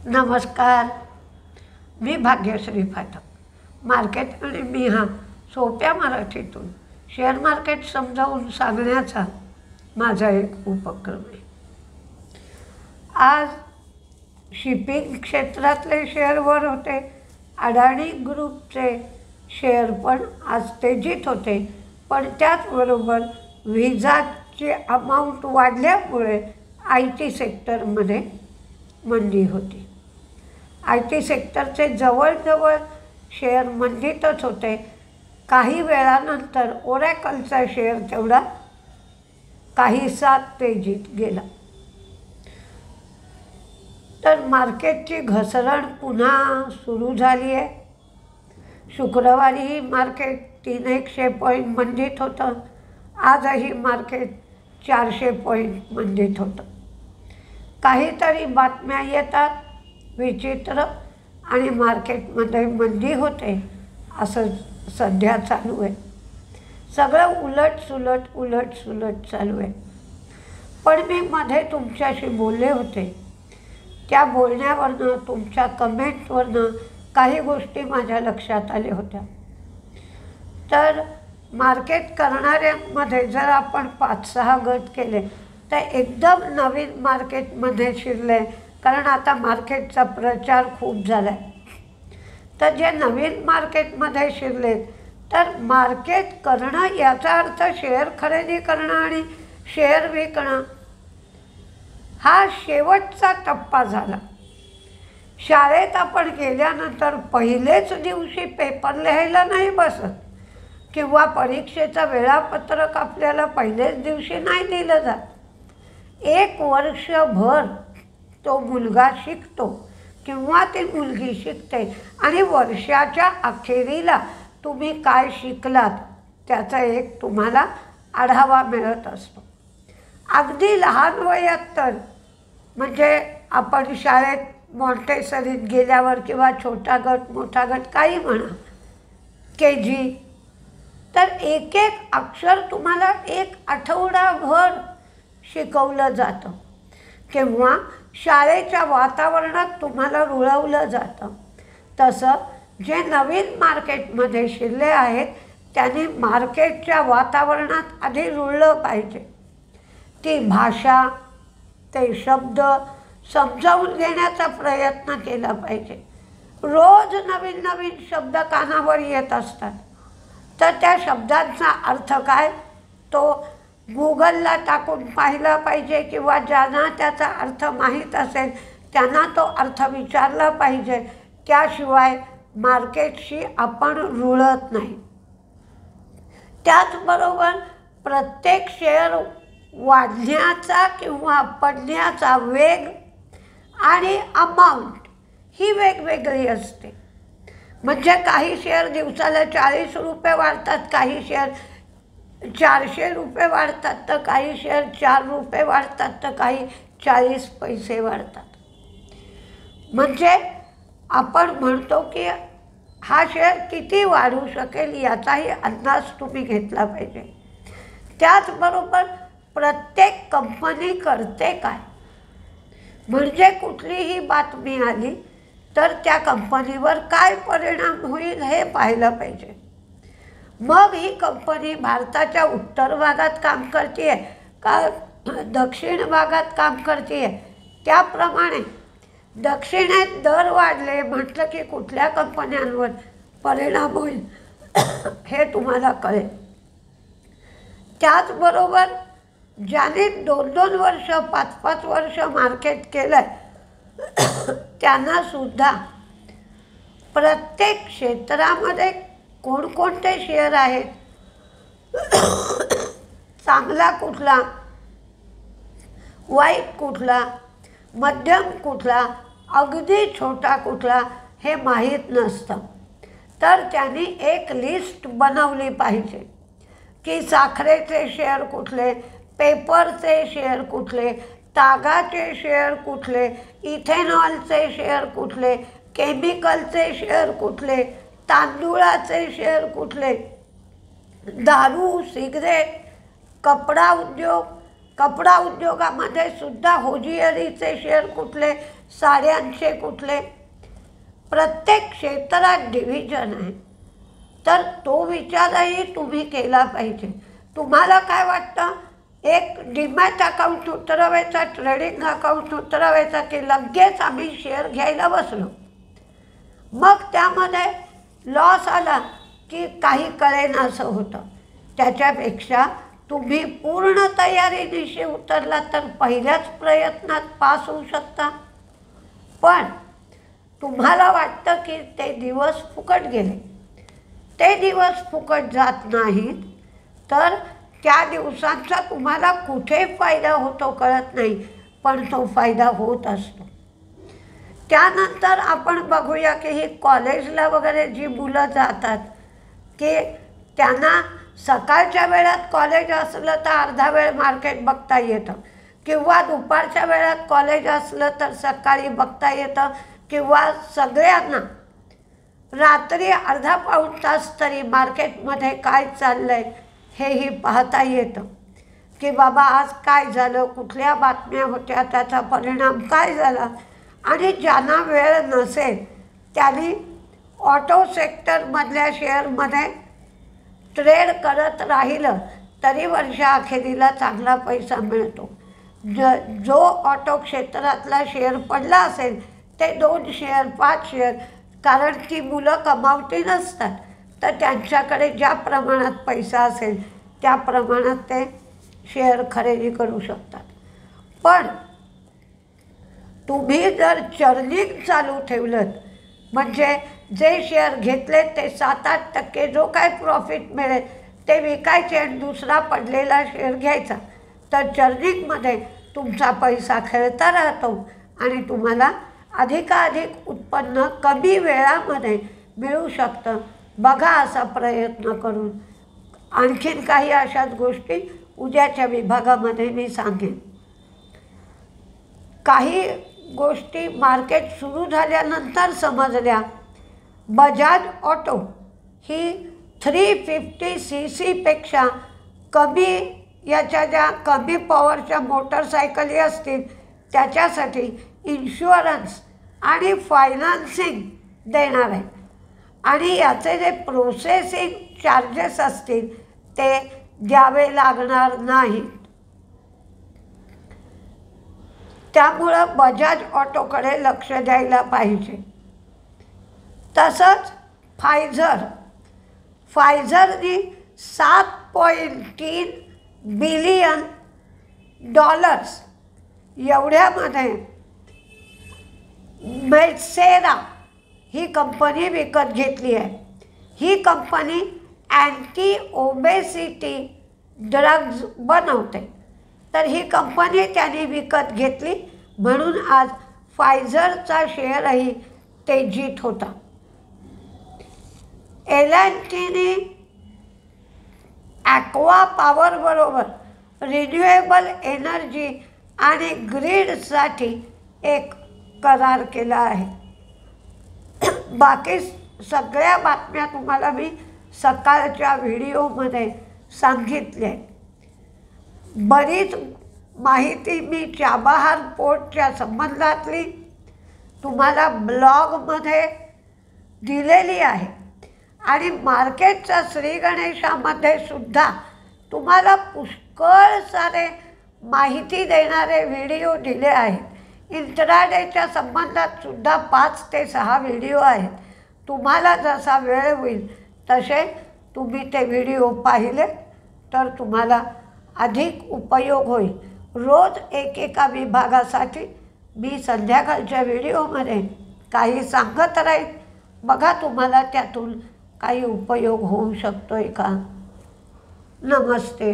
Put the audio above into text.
नमस्कार, मी भाग्यश्री फाटक. मार्केट आणि मी हा सोप्या मराठीतून शेअर मार्केट समजावून सांगण्याचा माझा एक उपक्रम आहे. आज शिपिंग क्षेत्रातले शेअर वर होते. अडाणी ग्रुपचे शेअर पण आज तेजीत होते. पण त्याचबरोबर व्हिसाची अमाऊंट वाढल्यामुळे IT सेक्टरमध्ये मंदी होती. IT सेक्टरचे जवळजवळ शेअर मंदीतच होते. काही वेळानंतर ओरॅकलचा शेअर तेवढा काहीसा तेजीत गेला. तर मार्केटची घसरण पुन्हा सुरू झाली आहे. शुक्रवारीही मार्केट 300 पॉईंट मंदीत होतं. आजही मार्केट 400 पॉईंट मंदीत होतं. काहीतरी बातम्या येतात विचित्र आणि मार्केटमध्ये मंदी होते असं सध्या चालू आहे. सगळं उलटसुलट चालू आहे. पण मी मध्ये तुमच्याशी बोलले होते. त्या बोलण्यावरनं तुमच्या कमेंटवरनं काही गोष्टी माझ्या लक्षात आल्या होत्या. तर मार्केट करणाऱ्यांमध्ये जर आपण 5-6 गट केले तर एकदम नवीन मार्केटमध्ये शिरले. कारण आता मार्केटचा प्रचार खूप झाला आहे. तर जे नवीन मार्केटमध्ये शिरलेत तर मार्केट करणं याचा अर्थ शेअर खरेदी करणं आणि शेअर विकणं हा शेवटचा टप्पा झाला. शाळेत आपण गेल्यानंतर पहिलेच दिवशी पेपर लिहायला नाही बसत किंवा परीक्षेचं वेळापत्रक आपल्याला पहिलेच दिवशी नाही दिलं जात. 1 वर्षभर तो मुलगा शिकतो किंवा ती मुलगी शिकते आणि वर्षाच्या अखेरीला तुम्ही काय शिकलात त्याचा एक तुम्हाला आढावा मिळत असतो. अगदी लहान वयात तर म्हणजे आपण शाळेत मॉन्टेसरीत गेल्यावर किंवा छोटा गट मोठा गट काही म्हणा KG तर एक अक्षर तुम्हाला 1 आठवडाभर शिकवलं जातं किंवा शाळेच्या वातावरणात तुम्हाला रुळवलं जातं. तसं जे नवीन मार्केटमध्ये शिरले आहेत त्यांनी मार्केटच्या वातावरणात आधी रुळलं पाहिजे. ती भाषा ते शब्द समजावून घेण्याचा प्रयत्न केला पाहिजे. रोज नवीन शब्द कानावर येत असतात. तर त्या शब्दांचा अर्थ काय तो गुगलला टाकून पाहिला पाहिजे किंवा ज्यांना त्याचा अर्थ माहीत असेल त्यांना तो अर्थ विचारला पाहिजे. त्याशिवाय मार्केटशी आपण रुळत नाही. त्याचबरोबर प्रत्येक शेअर वाढण्याचा किंवा पडण्याचा वेग आणि अमाऊंट ही वेगवेगळी असते. म्हणजे काही शेअर दिवसाला 40 रुपये वाढतात, काही शेअर 400 रुपये वाढतात, तर काही शेअर 4 रुपये वाढतात, तर काही 40 पैसे वाढतात. म्हणजे आपण म्हणतो की हा शेअर किती वाढू शकेल याचाही अंदाज तुम्ही घेतला पाहिजे. त्याचबरोबर प्रत्येक कंपनी करते काय म्हणजे कुठलीही बातमी आली तर त्या कंपनीवर काय परिणाम होईल हे पाहिलं पाहिजे. मग ही कंपनी भारताच्या उत्तर भागात काम करते आहे का दक्षिण भागात काम करते आहे त्याप्रमाणे दक्षिणेत दर वाढले म्हटलं की कुठल्या कंपन्यांवर परिणाम होईल हे तुम्हाला कळेल. त्याचबरोबर ज्याने 2-2 वर्ष 5-5 वर्ष मार्केट केलं आहे त्यांनासुद्धा प्रत्येक क्षेत्रामध्ये कोणकोणते शेअर आहेत, चांगला कुठला, वाईट कुठला, मध्यम कुठला, अगदी छोटा कुठला हे माहीत नसतं. तर त्यांनी एक लिस्ट बनवली पाहिजे की साखरेचे शेअर कुठले, पेपरचे शेअर कुठले, तागाचे शेअर कुठले, इथेनॉलचे शेअर कुठले, केमिकलचे शेअर कुठले, तांदूळाचे शेअर कुठले, दारू, सिगरेट, कपडा उद्योग, कपडा उद्योगामध्ये सुद्धा होजियरीचे शेअर कुठले, साड्यांचे कुठले, प्रत्येक क्षेत्रात डिव्हिजन आहे. तर तो विचारही तुम्ही केला पाहिजे. तुम्हाला काय वाटतं, एक डीमॅट अकाउंट उतरवायचा, ट्रेडिंग अकाउंट उतरवायचा की लगेच आम्ही शेअर घ्यायला बसलो, मग त्यामध्ये लॉस आला की काही कळेनासं होतं. त्याच्यापेक्षा तुम्ही पूर्ण तयारीनिशी उतरला तर पहिल्याच प्रयत्नात पास होऊ शकता. पण तुम्हाला वाटतं की ते दिवस फुकट गेले. ते दिवस फुकट जात नाहीत, तर त्या दिवसांचा तुम्हाला कुठे फायदा होतो कळत नाही, पण तो फायदा होत असतो. त्यानंतर आपण बघूया की ही कॉलेजला वगैरे जी मुलं जातात की त्यांना सकाळच्या वेळात कॉलेज असलं तर अर्धा वेळ मार्केट बघता येतं, किंवा दुपारच्या वेळात कॉलेज असलं तर सकाळी बघता येतं, किंवा सगळ्यांना रात्री अर्धा पाऊण तास तरी मार्केटमध्ये काय चाललं आहे हेही पाहता येतं, की बाबा आज काय झालं, कुठल्या बातम्या होत्या, त्याचा परिणाम काय झाला. आणि ज्यांना वेळ नसेल त्यांनी ऑटो सेक्टरमधल्या शेअरमध्ये ट्रेड करत राहिलं तरी वर्षाअखेरीला चांगला पैसा मिळतो. जो ऑटो क्षेत्रातला शेअर पडला असेल ते 2 शेअर 5 शेअर, कारण ती मुलं कमावती नसतात, तर त्यांच्याकडे ज्या प्रमाणात पैसा असेल त्या प्रमाणात ते शेअर खरेदी करू शकतात. पण तुम्ही जर चर्निंग चालू ठेवलं, म्हणजे जे शेअर घेतले ते 7-8% जो काय प्रॉफिट मिळेल ते विकायचे आणि दुसरा पडलेला शेअर घ्यायचा, तर चर्निंगमध्ये तुमचा पैसा खेळता राहतो आणि तुम्हाला अधिकाधिक उत्पन्न कमी वेळामध्ये मिळू शकतं. बघा असा प्रयत्न करून. आणखीन काही अशाच गोष्टी उद्याच्या विभागामध्ये मी सांगेन. काही गोष्टी मार्केट सुरू झाल्यानंतर समजल्या. बजाज ऑटो ही 350cc पेक्षा कमी याच्या ज्या कमी पॉवरच्या मोटरसायकली असतील त्याच्यासाठी इन्शुरन्स आणि फायनान्सिंग देणार आहे, आणि याचे जे प्रोसेसिंग चार्जेस असतील ते द्यावे लागणार नाहीत. त्यामुळं बजाज ऑटोकडे लक्ष द्यायला पाहिजे. तसंच फायझरनी $7.3 बिलियन एवढ्यामध्ये मेडसेरा ही कंपनी विकत घेतली आहे. ही कंपनी अँटी ओबेसिटी ड्रग्ज बनवते, तर ही कंपनी त्यांनी विकत घेतली म्हणून आज फायझरचा शेअरही तेजीत होता. एल&टीने ॲक्वा पॉवरबरोबर रिन्युएबल एनर्जी आणि ग्रीडसाठी एक करार केला आहे. बाकी सगळ्या बातम्या तुम्हाला मी सकाळच्या व्हिडिओमध्ये सांगितल्या. बरीच माहिती मी चाबहार पोर्टच्या संबंधातली तुम्हाला ब्लॉगमध्ये दिलेली आहे, आणि मार्केटच्या श्रीगणेशामध्ये सुद्धा तुम्हाला पुष्कळ सारे माहिती देणारे व्हिडिओ दिले आहेत. इंट्राडेच्या संबंधात सुद्धा 5 ते 6 व्हिडिओ आहेत. तुम्हाला जसा वेळ होईल तसे तुम्ही ते व्हिडिओ पाहिले तर तुम्हाला अधिक उपयोग होईल. रोज एकेका विभागासाठी मी संध्याकाळच्या व्हिडिओमध्ये काही सांगत राहील. बघा तुम्हाला त्यातून काही उपयोग होऊ शकतोय का. नमस्ते.